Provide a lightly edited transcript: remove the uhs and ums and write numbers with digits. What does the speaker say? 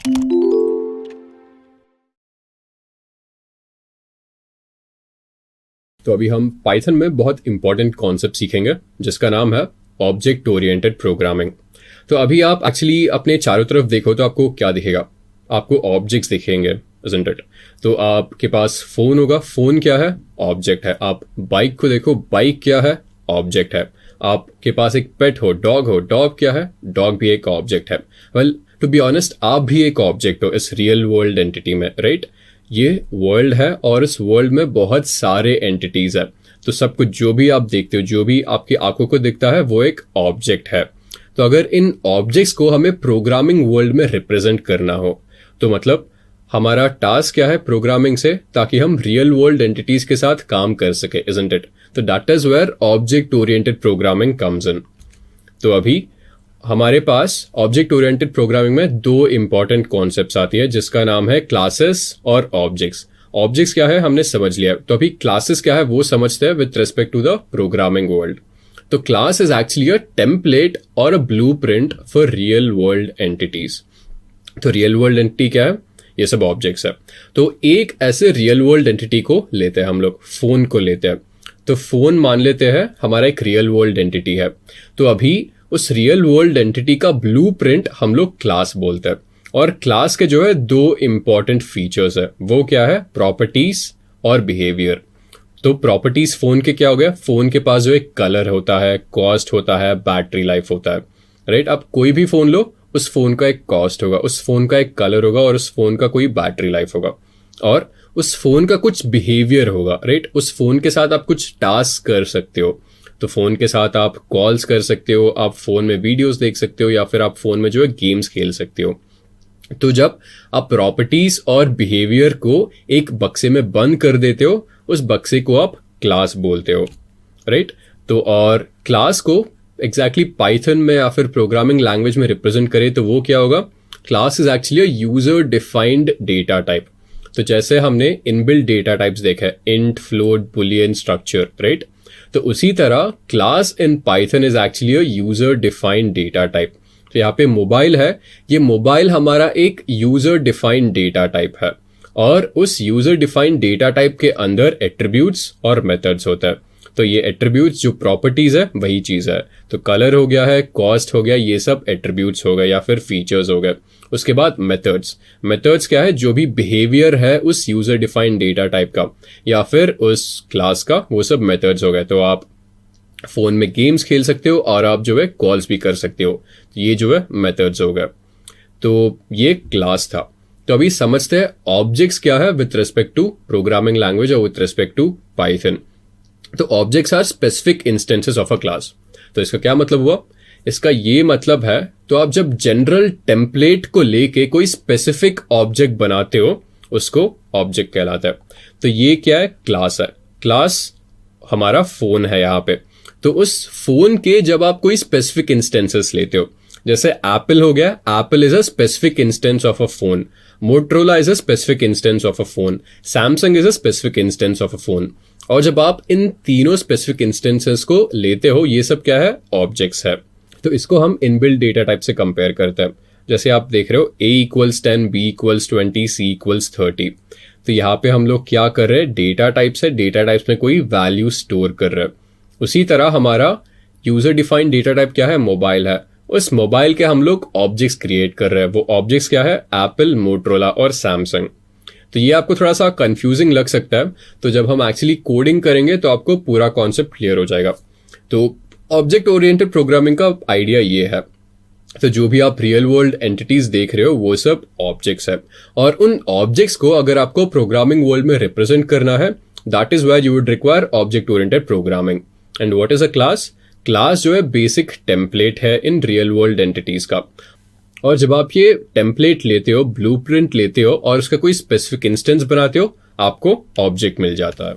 तो अभी हम पाइथन में बहुत इंपॉर्टेंट कॉन्सेप्ट सीखेंगे जिसका नाम है ऑब्जेक्ट ओरिएंटेड प्रोग्रामिंग। तो अभी आप एक्चुअली अपने चारों तरफ देखो तो आपको क्या दिखेगा? आपको ऑब्जेक्ट्स दिखेंगे, isn't it? तो आपके पास फोन होगा, फोन क्या है? ऑब्जेक्ट है। आप बाइक को देखो, बाइक क्या है? ऑब्जेक्ट है। आपके पास एक पेट हो, डॉग क्या है? डॉग भी एक ऑब्जेक्ट है। वेल, टू बी ऑनेस्ट, आप भी एक ऑब्जेक्ट हो इस रियल वर्ल्ड एंटिटी में, राइट? ये वर्ल्ड है और इस वर्ल्ड में बहुत सारे एंटिटीज है। तो सब कुछ जो भी आप देखते हो, जो भी आपकी आंखों को दिखता है, वो एक ऑब्जेक्ट है। तो अगर इन ऑब्जेक्ट्स को हमें प्रोग्रामिंग वर्ल्ड में रिप्रेजेंट करना हो तो मतलब हमारा टास्क क्या है प्रोग्रामिंग से, ताकि हम रियल वर्ल्ड एंटिटीज के साथ काम कर सके, isn't it? तो that is where object oriented programming comes in. तो अभी हमारे पास ऑब्जेक्ट ओरिएंटेड प्रोग्रामिंग में दो इंपॉर्टेंट कॉन्सेप्ट्स आती है जिसका नाम है क्लासेस और ऑब्जेक्ट्स। ऑब्जेक्ट्स क्या है हमने समझ लिया, तो अभी क्लासेस क्या है वो समझते हैं with respect to the programming world. तो class is actually a template और a blueprint for real world entities. तो रियल वर्ल्ड एंटिटी क्या है? ये सब ऑब्जेक्ट्स है। तो एक ऐसे रियल वर्ल्ड एंटिटी को लेते हैं हम लोग, फोन को लेते हैं। तो फोन मान लेते हैं हमारा एक रियल वर्ल्ड एंटिटी है। तो अभी उस रियल वर्ल्ड एंटिटी का ब्लूप्रिंट हम लोग क्लास बोलते हैं। और क्लास के जो है दो इंपॉर्टेंट फीचर्स है, वो क्या है? प्रॉपर्टीज और बिहेवियर। तो प्रॉपर्टीज फोन के क्या हो गया? फोन के पास जो एक कलर होता है, कॉस्ट होता है, बैटरी लाइफ होता है, राइट? आप कोई भी फोन लो, उस फोन का एक कॉस्ट होगा, उस फोन का एक कलर होगा और उस फोन का कोई बैटरी लाइफ होगा और उस फोन का कुछ बिहेवियर होगा, राइट? उस फोन के साथ आप कुछ टास्क कर सकते हो। तो फोन के साथ आप कॉल्स कर सकते हो, आप फोन में वीडियोस देख सकते हो या फिर आप फोन में जो है गेम्स खेल सकते हो। तो जब आप प्रॉपर्टीज और बिहेवियर को एक बक्से में बंद कर देते हो, उस बक्से को आप क्लास बोलते हो, राइट? तो और क्लास को एग्जैक्टली पाइथन में या फिर प्रोग्रामिंग लैंग्वेज में रिप्रेजेंट करें तो वो क्या होगा? Class is actually a user defined data type. तो जैसे हमने इनबिल्ट डेटा टाइप्स देखा है, int, float, Boolean, structure, right? तो उसी तरह class in Python is actually a user defined data type. तो यहाँ पे मोबाइल है, ये मोबाइल हमारा एक यूजर डिफाइंड डेटा टाइप है और उस यूजर डिफाइंड डेटा टाइप के अंदर एट्रीब्यूट्स और मेथड्स होता है। तो ये एट्रीब्यूट्स जो प्रॉपर्टीज है वही चीज है। तो कलर हो गया है, कॉस्ट हो गया, ये सब एट्रीब्यूट्स हो गए या फिर फीचर्स हो गए। उसके बाद मेथड्स। मेथड्स क्या है? जो भी बिहेवियर है उस यूजर डिफाइंड डेटा टाइप का या फिर उस क्लास का, वो सब मेथड्स हो गए। तो आप फोन में गेम्स खेल सकते हो और आप जो है कॉल्स भी कर सकते हो, तो ये जो है मेथड्स हो गए। तो ये क्लास था। तो अभी समझते हैं ऑब्जेक्ट्स क्या है with respect to programming language और विथ रिस्पेक्ट टू पाइथन। तो objects are specific instances of a class. तो इसका क्या मतलब हुआ? इसका ये मतलब है, तो आप जब जनरल टेम्पलेट को लेके कोई स्पेसिफिक ऑब्जेक्ट बनाते हो उसको ऑब्जेक्ट कहलाता है। तो ये क्या है? क्लास है। क्लास हमारा फोन है यहाँ पे। तो उस फोन के जब आप कोई स्पेसिफिक इंस्टेंसेस लेते हो, जैसे एप्पल हो गया, Apple is a specific instance of a phone, Motorola is a specific instance of a phone, Samsung is a specific instance of a phone. और जब आप इन तीनों स्पेसिफिक इंस्टेंसेस को लेते हो, ये सब क्या है? ऑब्जेक्ट्स है। तो इसको हम इनबिल्ट डेटा टाइप से कंपेयर करते हैं। जैसे आप देख रहे हो A=10, B=20, C=30। तो यहाँ पे हम लोग क्या कर रहे हैं? डेटा टाइप्स है, डेटा टाइप्स में कोई वैल्यू स्टोर कर रहे हैं। उसी तरह हमारा यूजर डिफाइंड डेटा टाइप क्या है? मोबाइल है। उस मोबाइल के हम लोग ऑब्जेक्ट्स क्रिएट कर रहे हैं। वो ऑब्जेक्ट्स क्या है? एप्पल, मोटरोला और सैमसंग। तो ये आपको थोड़ा सा कंफ्यूजिंग लग सकता है, तो जब हम एक्चुअली कोडिंग करेंगे तो आपको पूरा कॉन्सेप्ट क्लियर हो जाएगा। तो ऑब्जेक्ट ओरिएंटेड प्रोग्रामिंग का आइडिया ये है। तो जो भी आप रियल वर्ल्ड एंटिटीज देख रहे हो वो सब ऑब्जेक्ट्स है और उन ऑब्जेक्ट्स को अगर आपको प्रोग्रामिंग वर्ल्ड में रिप्रेजेंट करना है, that is why you would require object oriented programming. And what is a class? Class जो है बेसिक टेम्पलेट है इन रियल वर्ल्ड एंटिटीज का। और जब आप ये टेम्पलेट लेते हो, ब्लूप्रिंट लेते हो और उसका कोई स्पेसिफिक इंस्टेंस बनाते हो, आपको ऑब्जेक्ट मिल जाता है।